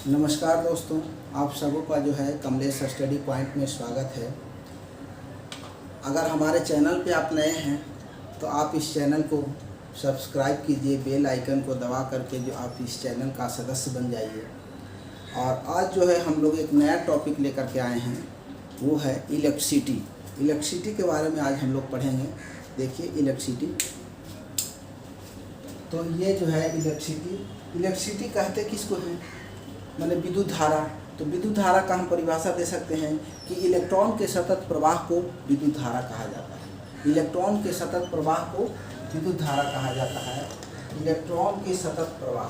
नमस्कार दोस्तों, आप सबों का जो है कमलेश स्टडी पॉइंट में स्वागत है। अगर हमारे चैनल पे आप नए हैं तो आप इस चैनल को सब्सक्राइब कीजिए, बेल आइकन को दबा करके जो आप इस चैनल का सदस्य बन जाइए। और आज जो है हम लोग एक नया टॉपिक लेकर के आए हैं, वो है इलेक्ट्रिसिटी। इलेक्ट्रिसिटी के बारे में आज हम लोग पढ़ेंगे। देखिए इलेक्ट्रिसिटी, तो ये जो है इलेक्ट्रिसिटी कहते किसको हैं, माने विद्युत धारा। तो विद्युत धारा का हम परिभाषा दे सकते हैं कि इलेक्ट्रॉन के सतत प्रवाह को विद्युत धारा कहा जाता है। इलेक्ट्रॉन के सतत प्रवाह को विद्युत धारा कहा जाता है। इलेक्ट्रॉन के सतत प्रवाह,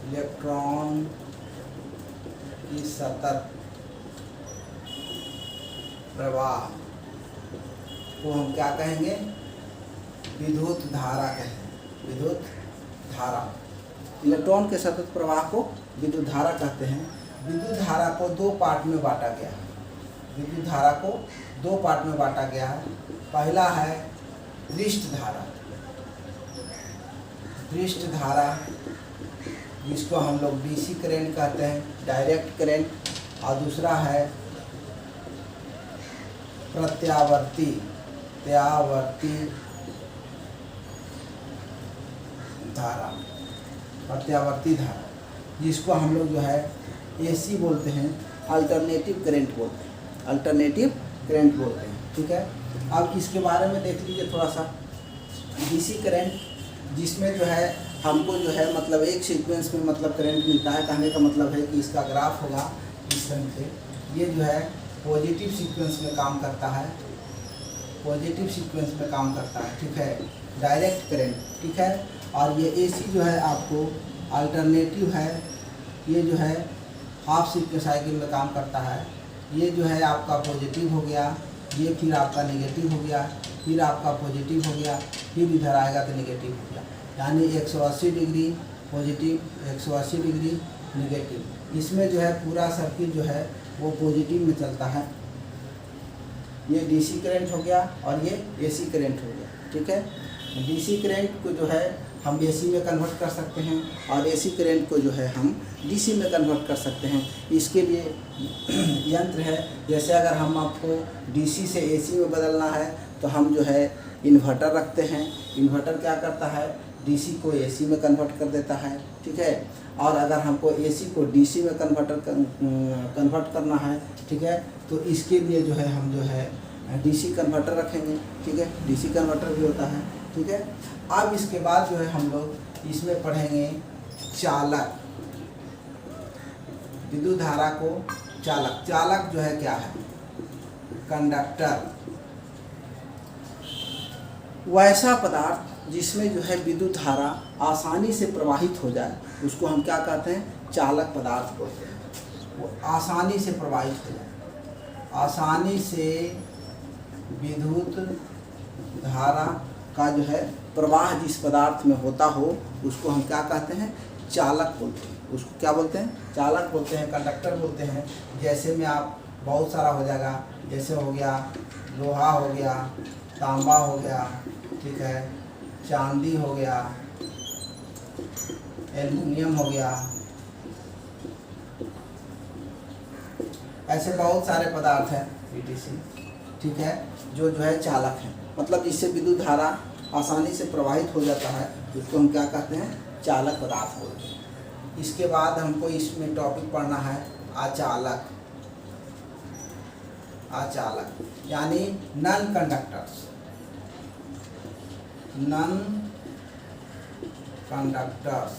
इलेक्ट्रॉन की सतत प्रवाह को हम क्या कहेंगे, विद्युत धारा कहेंगे। विद्युत धारा, इलेक्ट्रॉन के सतत प्रवाह को विद्युत धारा कहते हैं। विद्युत धारा को दो पार्ट में बांटा गया है। विद्युत धारा को दो पार्ट में बांटा गया है। पहला है पृष्ठ धारा, पृष्ठ धारा जिसको हम लोग डीसी करंट कहते हैं, डायरेक्ट करंट। और दूसरा है प्रत्यावर्ती धारा, प्रत्यावर्ती धारा जिसको हम लोग जो है एसी बोलते हैं, अल्टरनेटिव करंट बोलते हैं, अल्टरनेटिव करंट बोलते हैं। ठीक है, अब इसके बारे में देख लीजिए थोड़ा सा। डीसी करंट जिसमें जो है हमको जो है मतलब एक सीक्वेंस में मतलब करंट मिलता है। कहने का मतलब है कि इसका ग्राफ होगा इस तरह से। ये जो है पॉजिटिव सीक्वेंस में काम करता है, पॉजिटिव सीक्वेंस में काम करता है। ठीक है, डायरेक्ट करंट। ठीक है, और ये एसी जो है आपको अल्टरनेटिव है। ये जो है हाफ साइकिल में काम करता है। ये जो है आपका पॉजिटिव हो गया, ये फिर आपका नेगेटिव हो गया, फिर आपका पॉजिटिव हो गया, फिर इधर आएगा तो नेगेटिव हो गया। यानी 180 डिग्री पॉजिटिव, 180 डिग्री नेगेटिव। इसमें जो है पूरा सर्किट जो है वो पॉजिटिव में चलता है। ये डीसी करंट हो गया और ये एसी करंट हो गया। ठीक है, डीसी करंट को जो है हम एसी में कन्वर्ट कर सकते हैं और एसी करंट को जो है हम डीसी में कन्वर्ट कर सकते हैं। इसके लिए यंत्र है। जैसे अगर हम आपको डीसी से एसी में बदलना है तो हम जो है इन्वर्टर रखते हैं। इन्वर्टर क्या करता है, डीसी को एसी में कन्वर्ट कर देता है। ठीक है, और अगर हमको एसी को डीसी में कन्वर्ट करना है, ठीक है, तो इसके लिए जो है हम जो है डीसी कन्वर्टर रखेंगे। ठीक है, डीसी कन्वर्टर भी होता है। ठीक है, अब इसके बाद जो है हम लोग इसमें पढ़ेंगे चालक, विद्युत धारा को चालक। चालक जो है क्या है, कंडक्टर। वैसा पदार्थ जिसमें जो है विद्युत धारा आसानी से प्रवाहित हो जाए उसको हम क्या कहते हैं, चालक पदार्थ बोलते हैं। वो आसानी से प्रवाहित हो जाए, आसानी से विद्युत धारा का जो है प्रवाह जिस पदार्थ में होता हो उसको हम क्या कहते हैं, चालक बोलते हैं। उसको क्या बोलते हैं, चालक बोलते हैं, कंडक्टर बोलते हैं। जैसे में आप बहुत सारा हो जाएगा, जैसे हो गया लोहा हो गया, तांबा हो गया, ठीक है, चांदी हो गया, एल्युमिनियम हो गया, ऐसे बहुत सारे पदार्थ हैं पीटीसी। ठीक है, जो है चालक हैं, मतलब जिससे विद्युत धारा आसानी से प्रवाहित हो जाता है उसको हम क्या कहते हैं, चालक पदार्थ बोलते हैं। इसके बाद हमको इसमें टॉपिक पढ़ना है अचालक। अचालक यानी non conductors, non conductors,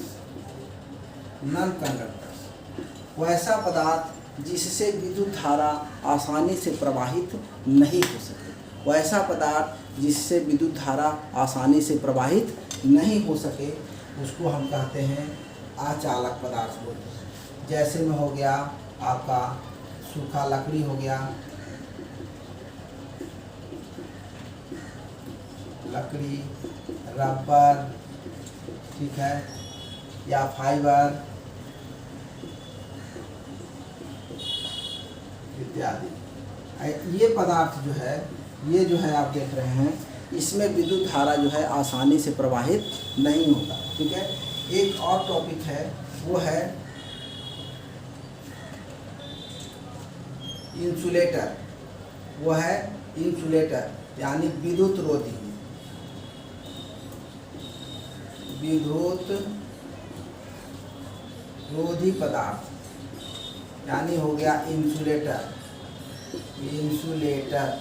non conductors. वैसा पदार्थ जिससे विद्युत धारा आसानी से प्रवाहित नहीं हो सके। वैसा पदार्थ जिससे विद्युत धारा आसानी से प्रवाहित नहीं हो सके उसको हम कहते हैं अचालक पदार्थ बोलते हैं। जैसे में हो गया आपका सूखा लकड़ी हो गया, लकड़ी, रबर, ठीक है, या फाइबर इत्यादि। ये पदार्थ जो है, ये जो है आप देख रहे हैं, इसमें विद्युत धारा जो है आसानी से प्रवाहित नहीं होता। ठीक है, एक और टॉपिक है वो है इंसुलेटर, वो है इंसुलेटर यानी विद्युत रोधी, विद्युत रोधी पदार्थ यानी हो गया इंसुलेटर। इंसुलेटर,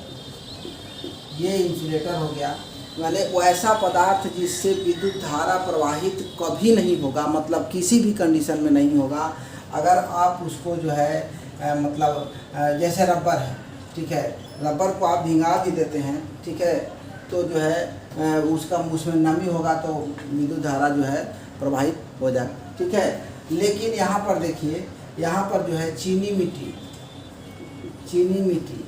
ये इंसुलेटर हो गया यानी वैसा पदार्थ जिससे विद्युत धारा प्रवाहित कभी नहीं होगा, मतलब किसी भी कंडीशन में नहीं होगा। अगर आप उसको जो है मतलब जैसे रबर है, ठीक है, रबर को आप भिंगा भी देते हैं, ठीक है, तो जो है उसमें नमी होगा तो विद्युत धारा जो है प्रवाहित हो जाएगा, ठीक है। लेकिन यहाँ पर देखिए, यहाँ पर जो है चीनी मिट्टी, चीनी मिट्टी,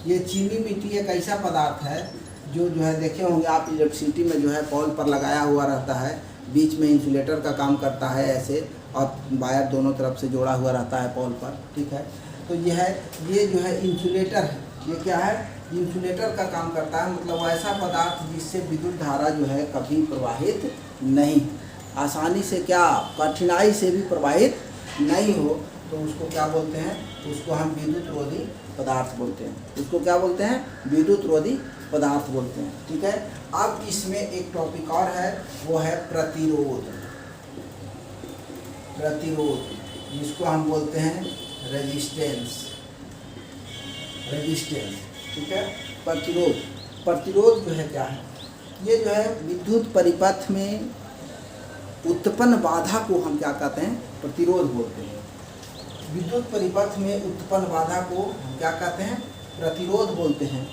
ये चीनी मिट्टी एक ऐसा पदार्थ है जो है देखे होंगे आप इलेक्ट्रिसिटी में जो है पोल पर लगाया हुआ रहता है, बीच में इंसुलेटर का काम करता है ऐसे, और वायर दोनों तरफ से जोड़ा हुआ रहता है पोल पर, ठीक है। तो ये जो है इंसुलेटर है, ये क्या है, इंसुलेटर का काम करता है, मतलब ऐसा पदार्थ जिससे विद्युत धारा जो है कभी प्रवाहित नहीं, आसानी से क्या कठिनाई से भी प्रवाहित नहीं हो, तो उसको क्या बोलते हैं, उसको हम विद्युत रोधी पदार्थ बोलते हैं। उसको क्या बोलते हैं, विद्युत रोधी पदार्थ बोलते हैं, ठीक है। अब इसमें एक टॉपिक और है, वो है प्रतिरोध। प्रतिरोध जिसको हम बोलते हैं रेजिस्टेंस, रेजिस्टेंस, ठीक है। प्रतिरोध, प्रतिरोध जो है क्या है, ये जो है विद्युत परिपथ में उत्पन्न बाधा को हम क्या कहते हैं, प्रतिरोध बोलते हैं। विद्युत परिपथ में उत्पन्न बाधा को हम क्या कहते हैं, प्रतिरोध बोलते हैं।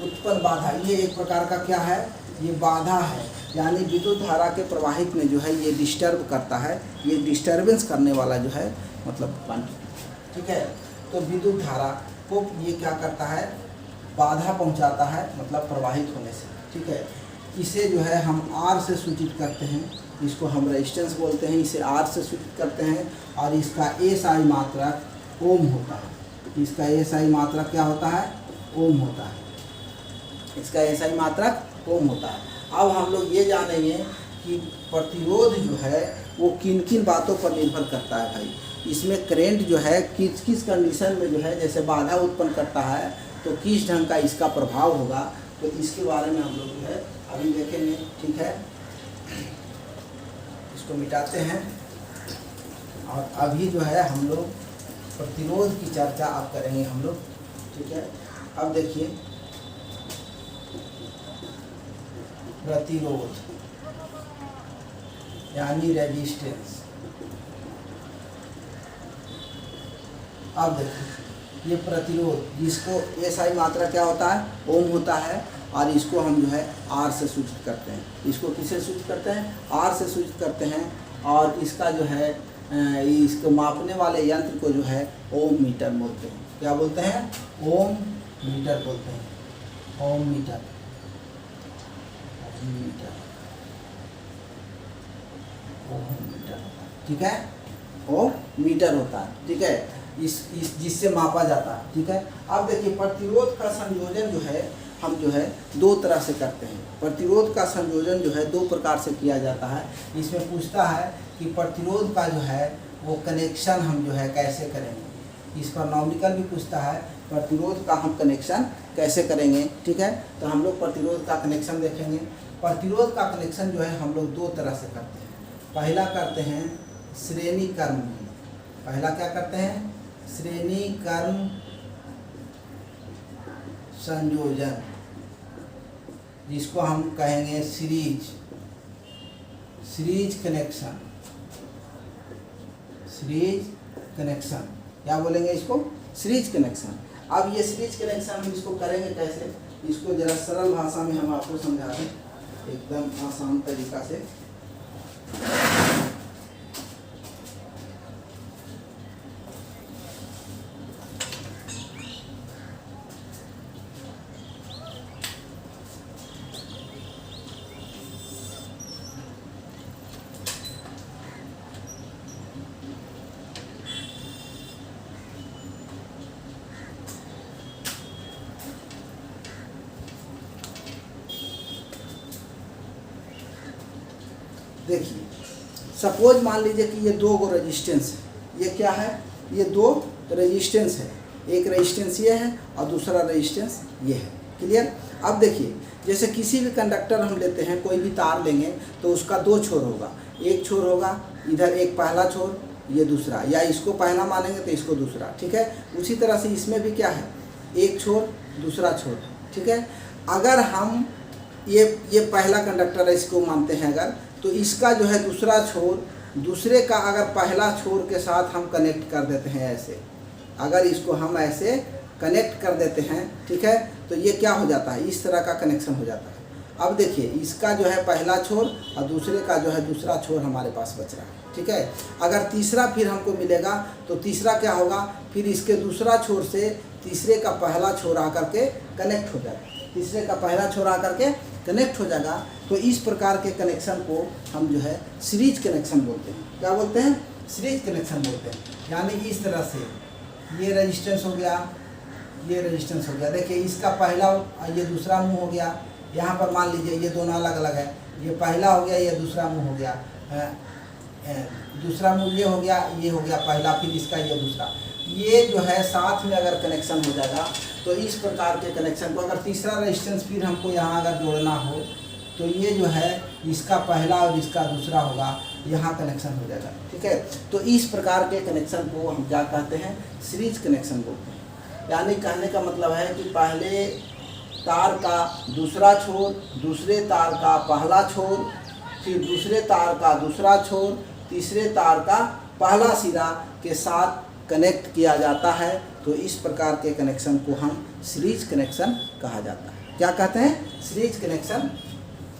उत्पन्न बाधा ये एक प्रकार का क्या है, ये बाधा है, यानी विद्युत धारा के प्रवाहित में जो है ये डिस्टर्ब करता है, ये डिस्टर्बेंस करने वाला जो है मतलब क्वांटिटी, ठीक है। तो विद्युत धारा को ये क्या करता है, बाधा पहुंचाता है, मतलब प्रवाहित होने से, ठीक है। इसे जो है हम R से सूचित करते हैं, इसको हम रेजिस्टेंस बोलते हैं, इसे R से सूचित करते हैं, और इसका SI मात्रक ओम होता है। इसका SI मात्रक क्या होता है, ओम होता है, इसका SI मात्रक ओम होता है। अब हम लोग ये जानेंगे कि प्रतिरोध जो है वो किन किन बातों पर निर्भर करता है भाई। इसमें करंट जो है किस किस कंडीशन में जो है जैसे बाधा उत्पन्न करता है, तो किस ढंग का इसका प्रभाव होगा, तो इसके बारे में हम लोग जो है अभी देखेंगे, ठीक है। इसको मिटाते हैं, और अभी जो है हम लोग प्रतिरोध की चर्चा अब करेंगे हम लोग, ठीक है। अब देखिए प्रतिरोध यानी रेजिस्टेंस। अब देखिए ये प्रतिरोध जिसको SI मात्रा क्या होता है, ओम होता है, और इसको हम जो है R से सूचित करते हैं। इसको किससे सूचित करते हैं, R से सूचित करते हैं, और इसका जो है इसको मापने वाले यंत्र को जो है ओम मीटर बोलते हैं। क्या बोलते हैं, ओम मीटर बोलते हैं, ओम मीटर, मीटर, ओम मीटर, ठीक है, ओम मीटर होता है, ठीक है, इस जिससे मापा जाता है, ठीक है। अब देखिए प्रतिरोध का संयोजन जो है हम जो है दो तरह से करते हैं। प्रतिरोध का संयोजन जो है दो प्रकार से किया जाता है। इसमें पूछता है कि प्रतिरोध का जो है वो कनेक्शन हम जो है कैसे करेंगे, इस पर नॉमिकल भी पूछता है, प्रतिरोध का हम कनेक्शन कैसे करेंगे, ठीक है। तो हम लोग प्रतिरोध का कनेक्शन देखेंगे। प्रतिरोध का कनेक्शन जो है हम लोग दो तरह से करते हैं। पहला करते हैं श्रेणी क्रम में, पहला क्या करते हैं, श्रेणी क्रम संयोजन, जिसको हम कहेंगे series, series connection, series connection, क्या बोलेंगे इसको, सीरीज कनेक्शन। अब ये सीरीज कनेक्शन हम इसको करेंगे कैसे, इसको जरा सरल भाषा में हम आपको समझा दें, एकदम आसान तरीका से। देखिए सपोज मान लीजिए कि ये दो गो रेजिस्टेंस है, ये क्या है, ये दो रेजिस्टेंस है, एक रेजिस्टेंस ये है और दूसरा रेजिस्टेंस ये है। क्लियर। अब देखिए जैसे किसी भी कंडक्टर हम लेते हैं, कोई भी तार लेंगे तो उसका दो छोर होगा, एक छोर होगा इधर, एक पहला छोर, ये दूसरा, या इसको पहला मानेंगे तो इसको दूसरा, ठीक है। उसी तरह से इसमें भी क्या है, एक छोर दूसरा छोर, ठीक है। अगर हम ये पहला कंडक्टर है इसको मानते हैं अगर, तो इसका जो है दूसरा छोर दूसरे का अगर पहला छोर के साथ हम कनेक्ट कर देते हैं ऐसे, अगर इसको हम ऐसे कनेक्ट कर देते हैं, ठीक है, तो ये क्या हो जाता है, इस तरह का कनेक्शन हो जाता है। अब देखिए इसका जो है पहला छोर और दूसरे का जो है दूसरा छोर हमारे पास बच रहा है, ठीक है। अगर तीसरा फिर हमको मिलेगा तो तीसरा क्या होगा, फिर इसके दूसरा छोर से तीसरे का पहला छोर आकर के कनेक्ट हो जाएगा, तीसरे का पहला छोर आकर के कनेक्ट हो जाएगा। तो इस प्रकार के कनेक्शन को हम जो है सीरीज कनेक्शन बोलते हैं। क्या बोलते हैं, सीरीज कनेक्शन बोलते हैं। यानी इस तरह से ये रेजिस्टेंस हो गया, ये रेजिस्टेंस हो गया, देखिए इसका पहला ये दूसरा मुंह हो गया, यहाँ पर मान लीजिए ये दोनों अलग अलग है, ये पहला हो गया, ये दूसरा मुंह हो गया, दूसरा मुंह ये हो गया पहला, फिर इसका ये दूसरा, ये जो है साथ में अगर कनेक्शन हो जाएगा तो इस प्रकार के कनेक्शन को, अगर तीसरा रेजिस्टेंस फिर हमको यहाँ अगर जोड़ना हो तो ये जो है इसका पहला और इसका दूसरा होगा, यहाँ कनेक्शन हो जाएगा, ठीक है। तो इस प्रकार के कनेक्शन को हम क्या कहते हैं, सीरीज कनेक्शन बोलते हैं। यानी कहने का मतलब है कि पहले तार का दूसरा छोर, दूसरे तार का पहला छोर, फिर दूसरे तार का दूसरा छोर, तीसरे तार का पहला सिरा के साथ कनेक्ट किया जाता है। तो इस प्रकार के कनेक्शन को हम सीरीज कनेक्शन कहा जाता है। क्या कहते हैं, सीरीज कनेक्शन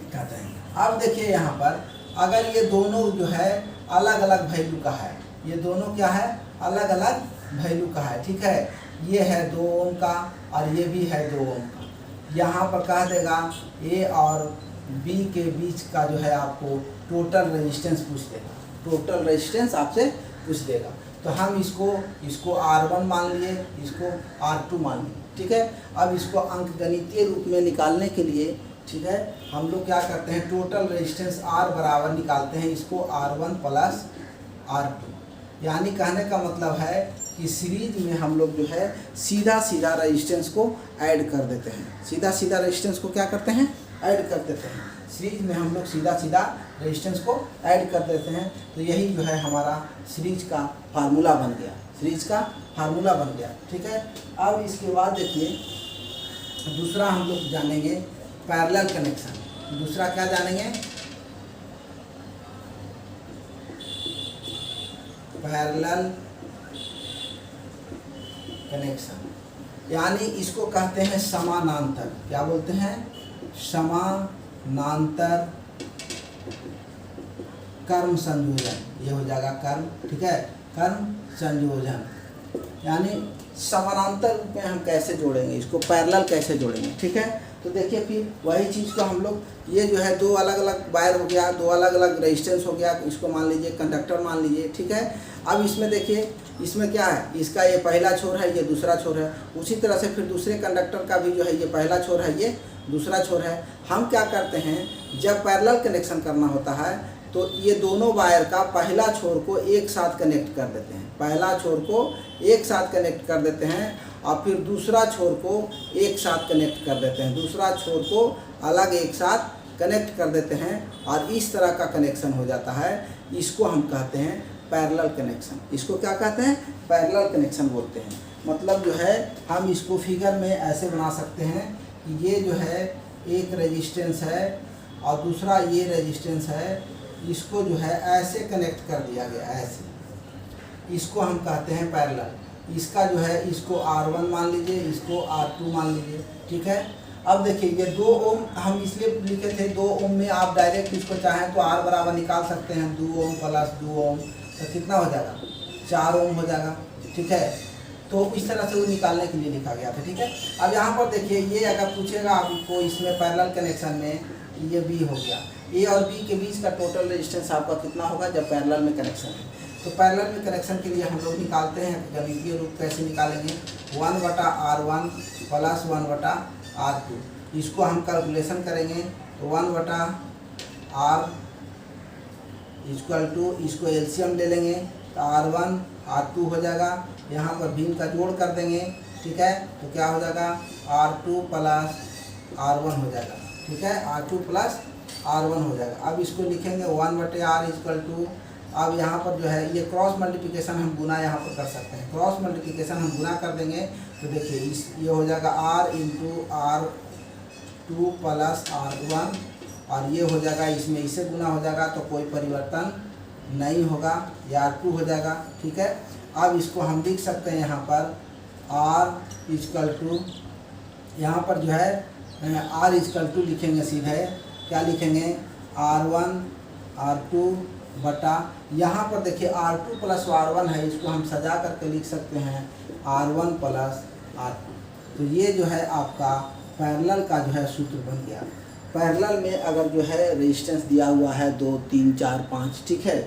कहते हैं। अब देखिए यहाँ पर अगर ये दोनों जो है अलग अलग वैल्यू का है, ये दोनों क्या है, अलग अलग वैल्यू का है, ठीक है। ये है 2 ओम का और ये भी है 2 ओम का। यहाँ पर कह देगा ए और बी के बीच का जो है आपको टोटल रेजिस्टेंस पूछ देगा, टोटल रेजिस्टेंस आपसे पूछ देगा। तो हम इसको R1 मान लिए, इसको R2 मान लिए, ठीक है। अब इसको अंकगणितीय रूप में निकालने के लिए, ठीक है, हम लोग क्या करते हैं, टोटल रेजिस्टेंस R बराबर निकालते हैं, इसको R1 प्लस R2। यानी कहने का मतलब है कि सीरीज में हम लोग जो है सीधा सीधा रेजिस्टेंस को ऐड कर देते हैं, सीधा सीधा रेजिस्टेंस को क्या करते हैं, ऐड कर देते हैं। सीरीज में हम लोग सीधा सीधा रेजिस्टेंस को ऐड कर देते हैं। तो यही जो है हमारा सीरीज का फार्मूला बन गया, सीरीज का फार्मूला बन गया, ठीक है। अब इसके बाद देखिए दूसरा हम लोग जानेंगे पैरेलल कनेक्शन। दूसरा क्या जानेंगे, पैरेलल कनेक्शन, यानी इसको कहते हैं समानांतर। क्या बोलते हैं, समानांतर कर्म संयोजन, ये हो जाएगा कर्म, ठीक है, कर्म संयोजन। यानी समानांतर रूप में हम कैसे जोड़ेंगे इसको, पैरेलल कैसे जोड़ेंगे, ठीक है। तो देखिए फिर वही चीज़ को हम लोग, ये जो है दो अलग अलग वायर हो गया, दो अलग अलग रेजिस्टेंस हो गया, इसको मान लीजिए कंडक्टर मान लीजिए, ठीक है। अब इसमें देखिए इसमें क्या है, इसका ये पहला छोर है, ये दूसरा छोर है। उसी तरह से फिर दूसरे कंडक्टर का भी जो है ये पहला छोर है, ये दूसरा छोर है। हम क्या करते हैं, जब पैरेलल कनेक्शन करना होता है तो ये दोनों वायर का पहला छोर को एक साथ कनेक्ट कर देते हैं, पहला छोर को एक साथ कनेक्ट कर देते हैं और फिर दूसरा छोर को एक साथ कनेक्ट कर देते हैं, दूसरा छोर को अलग एक साथ कनेक्ट कर देते हैं और इस तरह का कनेक्शन हो जाता है। इसको हम कहते हैं पैरेलल कनेक्शन। इसको क्या कहते हैं, पैरेलल कनेक्शन बोलते हैं। मतलब जो है हम इसको फिगर में ऐसे बना सकते हैं कि ये जो है एक रेजिस्टेंस है और दूसरा ये रेजिस्टेंस है, इसको जो है ऐसे कनेक्ट कर दिया गया, ऐसे, इसको हम कहते हैं पैरेलल। इसका जो है इसको R1 मान लीजिए, इसको R2 मान लीजिए, ठीक है। अब देखिए ये 2 ओम हम इसलिए लिखे थे, 2 ओम में आप डायरेक्ट इसको चाहें तो R बराबर निकाल सकते हैं, 2 ओम प्लस 2 ओम, तो कितना हो जाएगा, 4 ओम हो जाएगा, ठीक है। तो इस तरह से वो निकालने के लिए लिखा गया था, ठीक है। अब यहाँ पर देखिए ये अगर पूछेगा आपको इसमें पैरेलल कनेक्शन में, ये B हो गया, A और B के बीच का टोटल रेजिस्टेंस आपका कितना होगा जब पैरेलल में कनेक्शन है। तो पैरेलल में कनेक्शन के लिए हम लोग निकालते हैं, गणितीय रूप कैसे निकालेंगे, 1/R1 प्लस 1/R2। इसको हम कैलकुलेशन करेंगे तो 1/R इक्वल टू, इसको एलसीएम ले लेंगे तो R1 R2 हो जाएगा, यहाँ पर भिन्न का जोड़ कर देंगे, ठीक है, तो क्या हो जाएगा R2 प्लस R1 हो जाएगा, ठीक है, R2 प्लस R1 हो जाएगा। अब इसको लिखेंगे 1/R इक्वल टू, अब यहाँ पर जो है ये क्रॉस मल्टीप्लिकेशन हम गुना यहाँ पर कर सकते हैं, क्रॉस मल्टीप्लिकेशन हम गुना कर देंगे तो देखिए ये हो जाएगा R into R2 plus R1, और ये हो जाएगा इसमें इससे गुना हो जाएगा तो कोई परिवर्तन नहीं होगा, ये R2 हो जाएगा, ठीक है। अब इसको हम लिख सकते हैं यहाँ पर R इक्वल टू, यहाँ पर जो है R इक्वल टू लिखेंगे सीधे, क्या लिखेंगे R1 R2 बटा, यहाँ पर देखिए R2 प्लस R1 है, इसको हम सजा करके लिख सकते हैं R1 प्लस R2। तो ये जो है आपका पैरेलल का जो है सूत्र बन गया। पैरेलल में अगर जो है रेजिस्टेंस दिया हुआ है 2 3 4 5, ठीक है,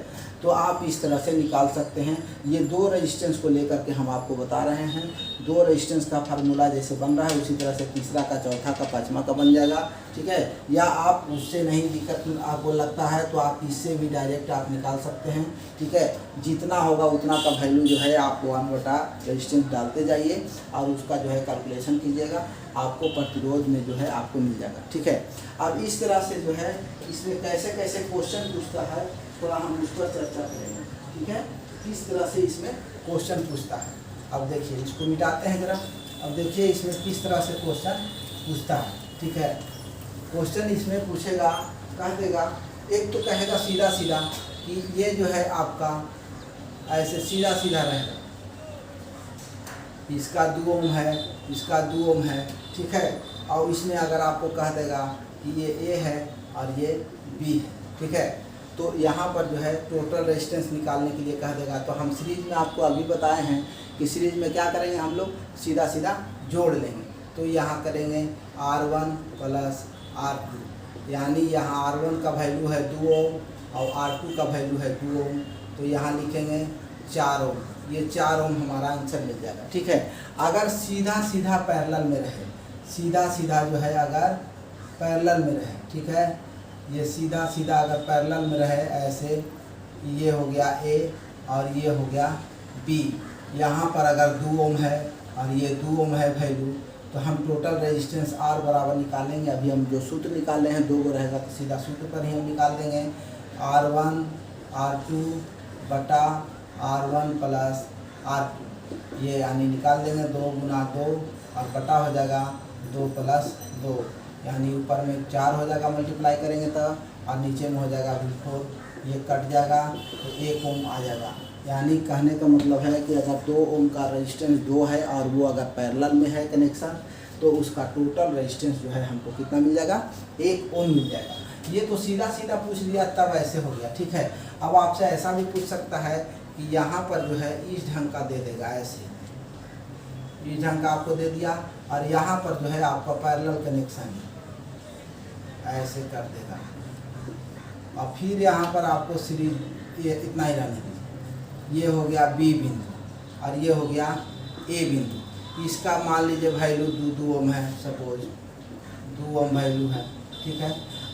तो आप इस तरह से निकाल सकते हैं। ये दो रेजिस्टेंस को लेकर के हम आपको बता रहे हैं, दो रेजिस्टेंस का फार्मूला जैसे बन रहा है उसी तरह से तीसरा का, चौथा का, पाँचवा का बन जाएगा, ठीक है। या आप उससे नहीं दिक्कत आपको लगता है तो आप इससे भी डायरेक्ट आप निकाल सकते हैं, ठीक है। जितना होगा उतना का वैल्यू जो है आप 1/, रेजिस्टेंस डालते जाइए और उसका जो है कैलकुलेशन कीजिएगा, आपको प्रतिरोध में जो है आपको मिल जाएगा, ठीक है। अब इस तरह से जो है इसमें कैसे कैसे क्वेश्चन पूछता है थोड़ा हम उस पर चर्चा करेंगे, ठीक है, किस तरह से इसमें क्वेश्चन पूछता है। अब देखिए इसको मिटाते हैं जरा, अब देखिए इसमें किस तरह से क्वेश्चन पूछता है, ठीक है। क्वेश्चन इसमें पूछेगा, कह देगा, एक तो कहेगा सीधा सीधा कि ये जो है आपका ऐसे सीधा सीधा रहेगा, इसका 2 ओम है, इसका 2 ओम है, ठीक है, और इसमें अगर आपको कह देगा कि ये A है और ये B है, ठीक है, तो यहाँ पर जो है टोटल रेजिस्टेंस निकालने के लिए कह देगा। तो हम सीरीज में आपको अभी बताए हैं कि सीरीज में क्या करेंगे, हम लोग सीधा सीधा जोड़ लेंगे। तो यहाँ करेंगे R1 प्लस R2, यानी यहाँ R1 का वैल्यू है 2 ओम और R2 का वैल्यू है 2 ओम, तो यहाँ लिखेंगे 4 ओम, ये 4 ओम हमारा आंसर मिल जाएगा, ठीक है। अगर सीधा सीधा पैरेलल में रहे, सीधा सीधा जो है अगर पैरेलल में रहे, ठीक है, ये सीधा सीधा अगर पैरेलल में रहे ऐसे, ये हो गया A और ये हो गया B, यहाँ पर अगर 2 ओम है और ये 2 ओम है वैल्यू, तो हम टोटल रेजिस्टेंस R बराबर निकालेंगे। अभी हम जो सूत्र निकाले हैं 2 को रहेगा तो सीधा सूत्र पर ही हम निकाल देंगे, R1 R2 बटा R1 प्लस R2, ये यानी निकाल देंगे 2 गुना 2 और बटा हो जाएगा 2 प्लस 2, यानी ऊपर में 4 हो जाएगा, मल्टीप्लाई करेंगे तो, और नीचे में हो जाएगा 4, ये कट जाएगा तो 1 ओम आ जाएगा। यानी कहने का मतलब है कि अगर 2 ओम का रेजिस्टेंस 2 है और वो अगर पैरेलल में है कनेक्शन, तो उसका टोटल रेजिस्टेंस जो है हमको कितना मिल जाएगा, 1 ओम मिल जाएगा। ये तो सीधा सीधा पूछ लिया तब ऐसे हो गया, ठीक है। अब आपसे ऐसा भी पूछ सकता है कि यहाँ पर जो है इस ढंग का दे देगा, ऐसे इस ढंग का आपको दे दिया, और यहाँ पर जो है आपका पैरेलल कनेक्शन ऐसे कर देगा, और फिर यहाँ पर आपको सीरीज ये इतना ही रहने दीजिए। ये हो गया B बिंदु और ये हो गया A बिंदु, इसका मान लीजिए वैल्यू 2 ओम है, सपोज 2 ओम वैल्यू है, ठीक है।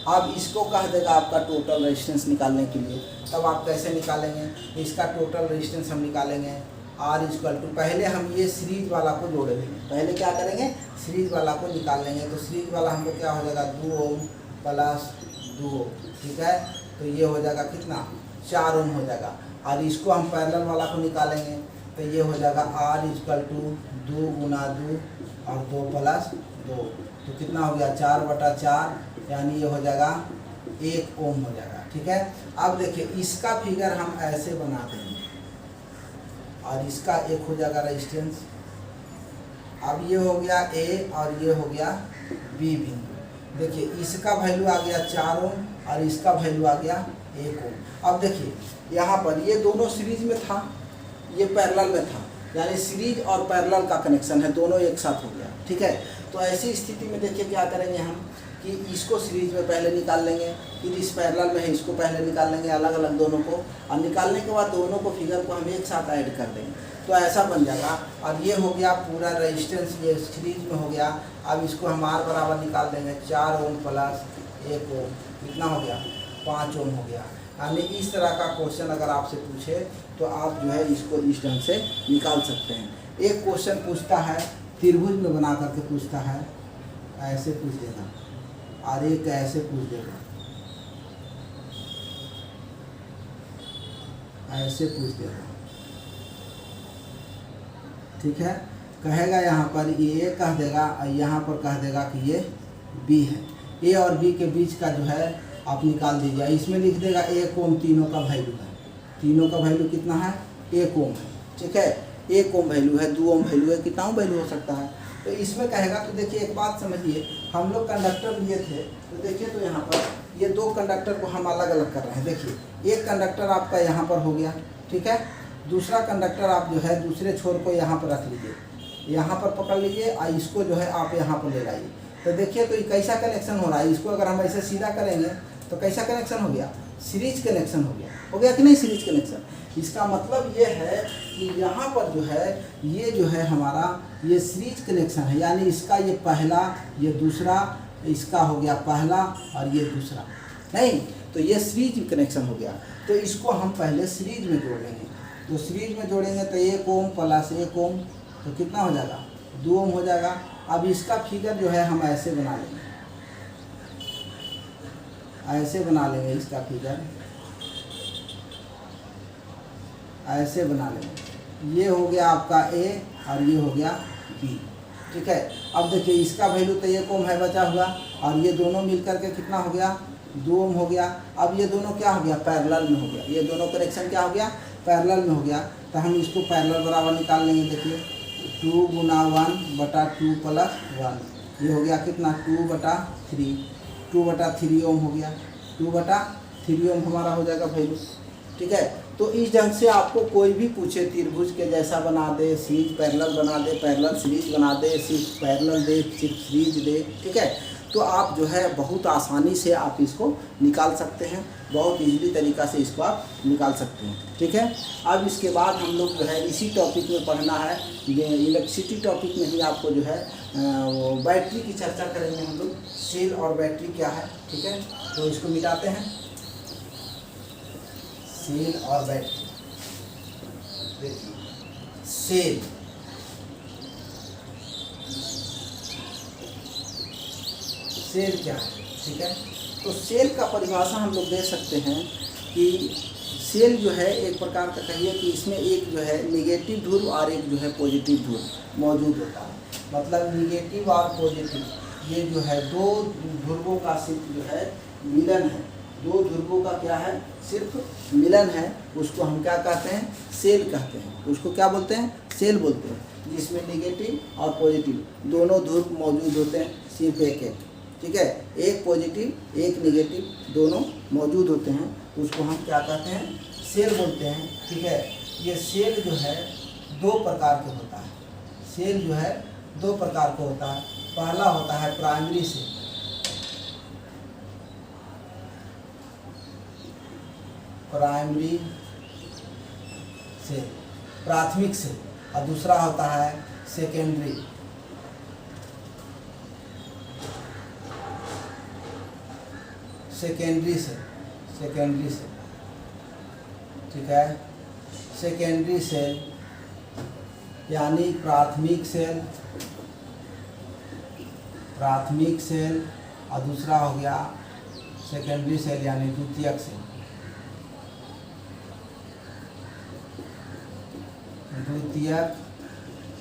अब इसको कह देगा आपका टोटल रेजिस्टेंस निकालने के लिए, तब आप कैसे निकालेंगे, इसका टोटल रेजिस्टेंस हम निकालेंगे R इक्वल टू, पहले हम ये सीरीज वाला को जोड़ लेंगे, पहले क्या करेंगे सीरीज वाला को निकाल लेंगे। तो सीरीज वाला हमको क्या हो जाएगा 2 ओम प्लस 2 ओम, ठीक है, तो ये हो जाएगा कितना 4 ओम हो जाएगा। और इसको हम पैरेलल वाला को निकालेंगे तो ये हो जाएगा R इक्वल टू 2 गुना 2 और 2 प्लस 2, तो कितना हो गया 4/4, यानी ये हो जाएगा 1 ओम हो जाएगा, ठीक है। अब देखिए इसका फिगर हम ऐसे बना देंगे और इसका एक हो जाएगा रेजिस्टेंस। अब ये हो गया A और ये हो गया B बिंदु, देखिए इसका वैल्यू आ गया 4 ओम और इसका वैल्यू आ गया 1 ओम। अब देखिए यहाँ पर ये दोनों सीरीज में था, ये पैरेलल में था, यानी सीरीज और पैरेलल का कनेक्शन है, दोनों एक साथ हो गया, ठीक है। तो ऐसी स्थिति में देखिए क्या करेंगे हम कि इसको सीरीज में पहले निकाल लेंगे, फिर इस पैरेलल में है इसको पहले निकाल लेंगे अलग अलग दोनों को, और निकालने के बाद दोनों को फिगर को हम एक साथ ऐड कर देंगे, तो ऐसा बन जाएगा। और ये हो गया पूरा रेजिस्टेंस, ये सीरीज में हो गया। अब इसको हम R बराबर निकाल देंगे 4 ओम प्लस 1 ओम, कितना हो गया 5 ओम हो गया। यानी इस तरह का क्वेश्चन अगर आपसे पूछे तो आप जो है इसको इस ढंग से निकाल सकते हैं। एक क्वेश्चन पूछता है त्रिभुज में बना करके पूछता है, ऐसे पूछ देगा, और एक ऐसे पूछ देगा, ऐसे पूछ देगा, ठीक है। कहेगा यहाँ पर ये कह देगा, यहाँ पर कह देगा कि ये बी है। ए और बी के बीच का जो है आप निकाल दीजिए। इसमें लिख देगा 1 ओम तीनों का वैल्यू है। तीनों का वैल्यू कितना है? 1 ओम है, ठीक है। 1 ओम वैल्यू है, 2 ओम वैल्यू है, कितना वैल्यू हो सकता है। तो इसमें कहेगा तो देखिए एक बात समझिए, हम लोग कंडक्टर लिए थे तो देखिए तो यहाँ पर ये 2 कंडक्टर को हम अलग अलग कर रहे हैं। देखिए एक कंडक्टर आपका यहाँ पर हो गया, ठीक है। दूसरा कंडक्टर आप जो है दूसरे छोर को यहाँ पर रख लीजिए, यहाँ पर पकड़ लीजिए और इसको जो है आप यहाँ पर ले लाइए। तो देखिए तो ये कैसा कनेक्शन हो रहा है। इसको अगर हम ऐसे सीधा करेंगे तो कैसा कनेक्शन हो गया? सीरीज कनेक्शन हो गया कि नहीं? Series connection. इसका मतलब ये है कि यहाँ पर जो है ये जो है हमारा ये सीरीज कनेक्शन है, यानी इसका ये पहला, ये दूसरा, इसका हो गया पहला और ये दूसरा, नहीं तो ये सीरीज कनेक्शन हो गया। तो इसको हम पहले सीरीज में जोड़ लेंगे। तो सीरीज में जोड़ेंगे तो 1 ओम प्लस 1 ओम तो कितना हो जाएगा? 2 ओम हो जाएगा। अब इसका फिगर जो है हम ऐसे बना लेंगे, ऐसे बना लेंगे इसका फिगर, ऐसे बना लेंगे। ये हो गया आपका ए और ये हो गया बी, ठीक है। अब देखिए इसका वैल्यू तो 1 ओम है बचा हुआ, और ये दोनों मिलकर के कितना हो गया? 2 ओम हो गया। अब ये दोनों क्या हो गया? पैरेलल में हो गया। ये दोनों कनेक्शन क्या हो गया? पैरेलल में हो गया। तो हम इसको पैरेलल बराबर निकाल लेंगे। देखिए 2 गुना 1/2 प्लस 1, ये हो गया कितना? 2/3, 2/3 ओम हो गया। 2/3 ओम हमारा हो जाएगा वैल्यू, ठीक है। तो इस ढंग से आपको कोई भी पूछे त्रिभुज के जैसा बना दे, सीरीज पैरेलल बना दे, पैरेलल सीरीज बना दे, सिर्फ पैरेलल दे, सिर्फ सीरीज दे, ठीक है। तो आप जो है बहुत आसानी से आप इसको निकाल सकते हैं, बहुत इजीली तरीक़ा से इसको आप निकाल सकते हैं, ठीक है। अब इसके बाद हम लोग जो है इसी टॉपिक में पढ़ना है, ये इलेक्ट्रिसिटी टॉपिक में ही आपको जो है वो बैटरी की चर्चा करेंगे हम लोग। सेल और बैटरी क्या है, ठीक है। तो इसको मिटाते हैं, सेल और बैटरी। देखिए सेल, सेल क्या है, ठीक है। तो सेल का परिभाषा हम लोग दे सकते हैं कि सेल जो है एक प्रकार का कहिए कि इसमें एक जो है निगेटिव ध्रुव और एक जो है पॉजिटिव ध्रुव मौजूद होता है। मतलब निगेटिव और पॉजिटिव ये जो है 2 ध्रुवों का सिर्फ जो है मिलन है, 2 ध्रुवों का क्या है? सिर्फ मिलन है। उसको हम क्या कहते हैं? सेल कहते हैं। उसको क्या बोलते हैं? सेल बोलते हैं, जिसमें निगेटिव और पॉजिटिव दोनों ध्रुव मौजूद होते हैं, सिर्फ एक, ठीक है। एक पॉजिटिव एक निगेटिव दोनों मौजूद होते हैं, उसको हम क्या कहते हैं? सेल बोलते हैं, ठीक है। ये सेल जो है 2 प्रकार के होता है। सेल जो है 2 प्रकार का होता है। पहला होता है प्राइमरी सेल, प्राइमरी सेल, प्राथमिक सेल, और दूसरा होता है secondary, secondary cell, secondary cell, ठीक है। सेकेंडरी सेल यानी प्राथमिक सेल, प्राथमिक सेल, और दूसरा हो गया सेकेंडरी सेल यानी द्वितीयक सेल, द्वितीयक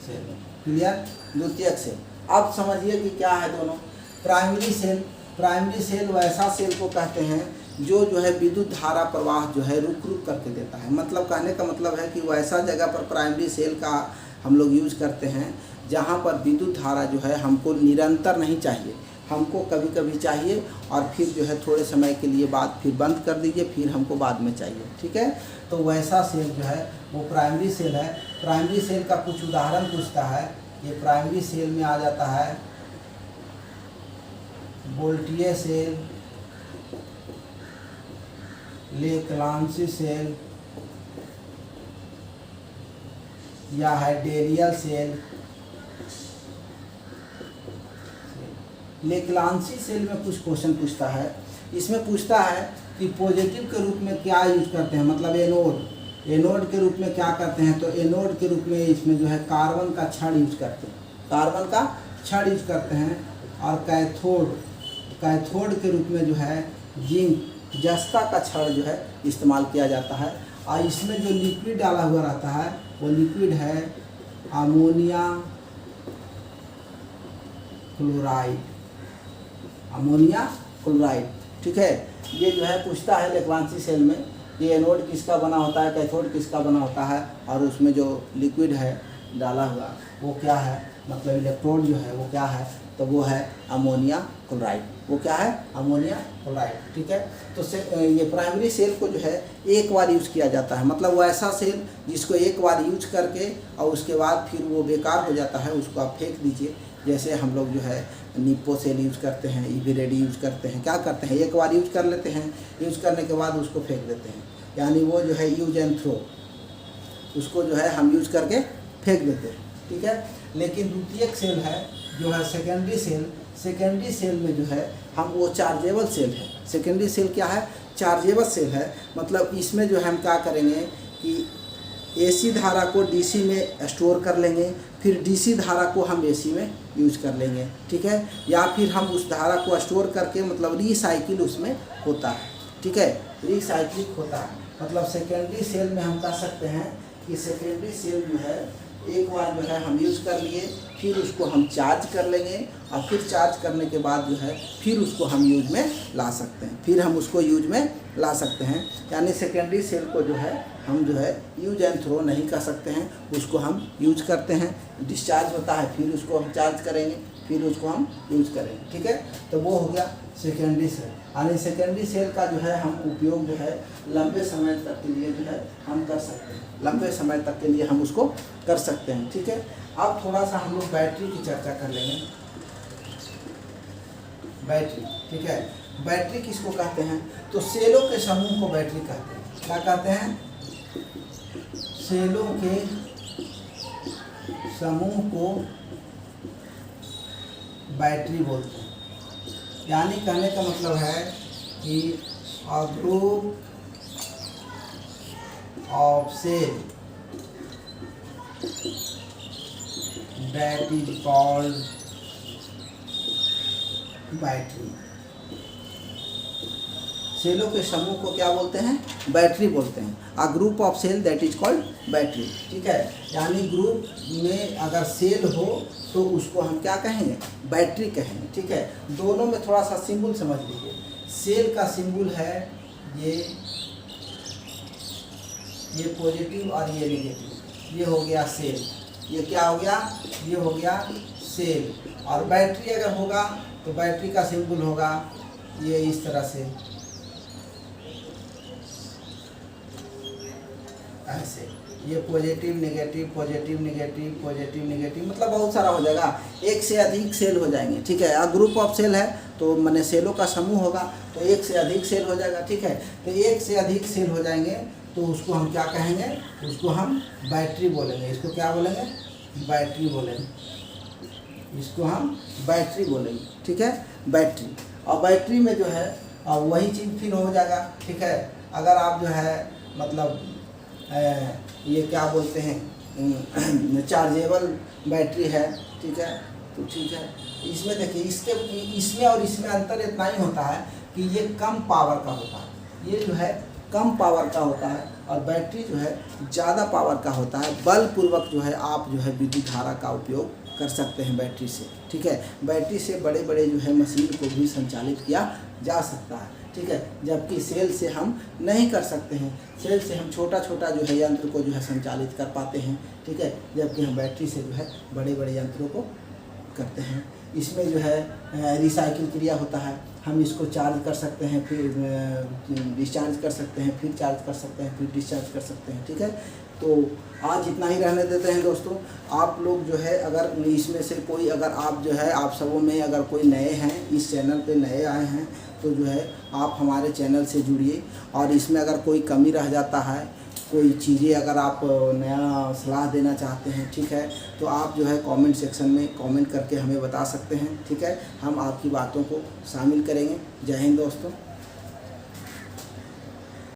सेल, क्लियर। द्वितीयक सेल अब समझिए कि क्या है दोनों। प्राइमरी सेल, प्राइमरी सेल वैसा सेल को कहते हैं जो है विद्युत धारा प्रवाह जो है रुक रुक करके देता है। मतलब कहने का मतलब है कि वैसा जगह पर प्राइमरी सेल का हम लोग यूज करते हैं जहाँ पर विद्युत धारा जो है हमको निरंतर नहीं चाहिए, हमको कभी कभी चाहिए और फिर जो है थोड़े समय के लिए बाद फिर बंद कर दीजिए, फिर हमको बाद में चाहिए, ठीक है। तो वैसा सेल जो है वो प्राइमरी सेल है। प्राइमरी सेल का कुछ उदाहरण पूछता है। ये प्राइमरी सेल में आ जाता है वोल्टेज सेल, लेक्लांसी सेल, या है डेरियल सेल। लेक्लांसी सेल में कुछ क्वेश्चन पूछता है। इसमें पूछता है कि पॉजिटिव के रूप में क्या यूज करते हैं, मतलब एनोड के रूप में क्या करते हैं, तो एनोड के रूप में इसमें जो है कार्बन का छड़ यूज करते हैं, कार्बन का छड़ यूज करते हैं। और कैथोड के रूप में जो है जिंक जस्ता का छड़ जो है इस्तेमाल किया जाता है। और इसमें जो लिक्विड डाला हुआ रहता है वो लिक्विड है अमोनिया क्लोराइड, अमोनिया क्लोराइड। ठीक है, ये जो है पूछता है लेक्रांसी सेल में कि एनोड किसका बना होता है, कैथोड किसका बना होता है, और उसमें जो लिक्विड है डाला हुआ वो क्या है, मतलब इलेक्ट्रोड जो है वो क्या है, तो वो है अमोनिया क्लोराइड, वो क्या है, अमोनिया क्लोराइड। ठीक है, तो ये प्राइमरी सेल को जो है एक बार यूज किया जाता है, मतलब वो ऐसा सेल जिसको एक बार यूज करके और उसके बाद फिर वो बेकार हो जाता है, उसको आप फेंक दीजिए। जैसे हम लोग जो है निप्पो सेल यूज करते हैं, ईवी-रेडी यूज करते हैं, क्या करते हैं, एक बार यूज कर लेते हैं, यूज करने के बाद उसको फेंक देते हैं, यानी वो जो है यूज एंड थ्रो, उसको जो है हम यूज करके फेंक देते हैं। ठीक है, लेकिन द्वितीयक सेल है जो है सेकेंडरी सेल, सेकेंडरी सेल में जो है हम वो चार्जेबल सेल है। सेकेंडरी सेल क्या है, चार्जेबल सेल है, मतलब इसमें जो है हम क्या करेंगे कि एसी धारा को डीसी में स्टोर कर लेंगे, फिर डीसी धारा को हम एसी में यूज कर लेंगे। ठीक है, या फिर हम उस धारा को स्टोर करके मतलब रिसाइकिल उसमें होता है। ठीक है, रिसाइकिलिंग होता है, मतलब सेकेंडरी सेल में हम कह सकते हैं कि सेकेंडरी सेल जो है एक बार जो है हम यूज़ कर लिए, फिर उसको हम चार्ज कर लेंगे, और फिर चार्ज करने के बाद जो है फिर उसको हम यूज में ला सकते हैं, फिर हम उसको यूज में ला सकते हैं। यानी सेकेंडरी सेल को जो है हम जो है यूज एंड थ्रो नहीं कर सकते हैं, उसको हम यूज करते हैं, डिस्चार्ज होता है फिर उसको हम चार्ज करेंगे, फिर उसको हम यूज करेंगे। ठीक है, तो वो हो गया सेकेंडरी सेल। यानी सेकेंडरी सेल का जो है हम उपयोग जो है लंबे समय तक के लिए जो है हम कर सकते हैं, लंबे समय तक के लिए हम उसको कर सकते हैं। ठीक है, अब थोड़ा सा हम लोग बैटरी की चर्चा कर लेंगे। बैटरी, ठीक है, बैटरी किसको कहते हैं, तो सेलों के समूह को बैटरी कहते हैं। क्या कहते हैं, सेलों के समूह को बैटरी बोलते हैं। यानी कहने का मतलब है कि a group of cell that is called battery. सेलों के समूह को क्या बोलते हैं, बैटरी बोलते हैं। A group of cell that is called battery. ठीक है, यानी ग्रुप में अगर सेल हो तो उसको हम क्या कहेंगे, बैटरी कहेंगे। ठीक है, दोनों में थोड़ा सा सिंबल समझ लीजिए। सेल का सिंबल है ये पॉजिटिव और ये नेगेटिव, ये हो गया सेल, ये क्या हो गया, ये हो गया सेल। और बैटरी अगर होगा तो बैटरी का सिंबल होगा ये इस तरह से, ऐसे, ये positive negative positive negative positive negative, मतलब बहुत सारा हो जाएगा, एक से अधिक सेल हो जाएंगे। ठीक है, अगर ग्रुप ऑफ सेल है तो माने सेलों का समूह होगा तो एक से अधिक सेल हो जाएगा। ठीक है, तो एक से अधिक सेल हो जाएंगे तो उसको हम क्या कहेंगे, उसको हम बैटरी बोलेंगे। इसको क्या बोलेंगे, बैटरी बोलेंगे, इसको हम बैटरी बोलेंगे। ठीक है, बैटरी। और बैटरी में जो है वही चीज़ फिर हो जाएगा। ठीक है, अगर आप जो है मतलब ये क्या बोलते हैं चार्जेबल बैटरी है, ठीक है, तो ठीक है, इसमें देखिए इसमें और इसमें अंतर इतना ही होता है कि ये कम पावर का होता है, ये जो है कम पावर का होता है, और बैटरी जो है ज़्यादा पावर का होता है। बलपूर्वक जो है आप जो है विद्युत धारा का उपयोग कर सकते हैं बैटरी से। ठीक है, बैटरी से बड़े बड़े जो है मशीन को भी संचालित किया जा सकता है। ठीक है, जबकि सेल से हम नहीं कर सकते हैं, सेल से हम छोटा छोटा जो है यंत्र को जो है संचालित कर पाते हैं। ठीक है, जबकि हम बैटरी से जो है बड़े बड़े यंत्रों को करते हैं। इसमें जो है रिसाइकिल क्रिया होता है, हम इसको चार्ज कर सकते हैं, फिर डिस्चार्ज कर सकते हैं, फिर चार्ज कर सकते हैं, फिर डिस्चार्ज कर सकते हैं। ठीक है, तो आज इतना ही रहने देते हैं दोस्तों। आप लोग जो है अगर इसमें से कोई, अगर आप जो है आप सबों में अगर कोई नए हैं, इस चैनल पे नए आए हैं, तो जो है आप हमारे चैनल से जुड़िए, और इसमें अगर कोई कमी रह जाता है, कोई चीज़ें अगर आप नया सलाह देना चाहते हैं, ठीक है, तो आप जो है कमेंट सेक्शन में कमेंट करके हमें बता सकते हैं। ठीक है, हम आपकी बातों को शामिल करेंगे। जय हिंद दोस्तों।